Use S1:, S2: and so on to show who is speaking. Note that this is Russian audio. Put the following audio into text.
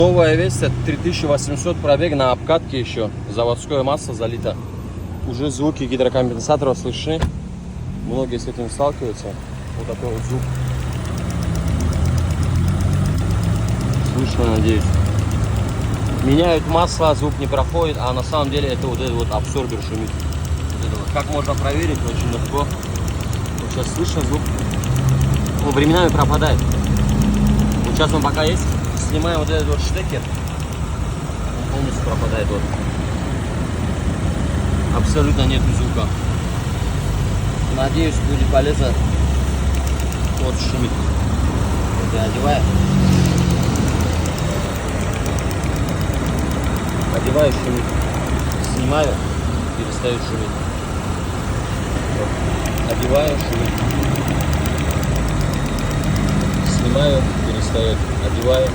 S1: Новая версия, 3800 пробег на обкатке еще. Заводское масло залито. Уже звуки гидрокомпенсаторов слышны. Многие с этим сталкиваются. Вот такой вот звук. Слышно, надеюсь. Меняют масло, звук не проходит, а на самом деле это вот этот вот абсорбер шумит. Вот это вот. Как можно проверить? Очень легко. Вот сейчас слышно звук. Он временами пропадает. Вот сейчас он пока есть. Снимаем вот этот вот штекер. Он полностью пропадает. Вот. Абсолютно нет звука. Надеюсь, будет полезно. Вот шумит. Вот я одеваю. Одеваю, шумит. Снимаю, перестает шуметь. Вот. Одеваю, шумит. Снимаю, перестает. Одеваю.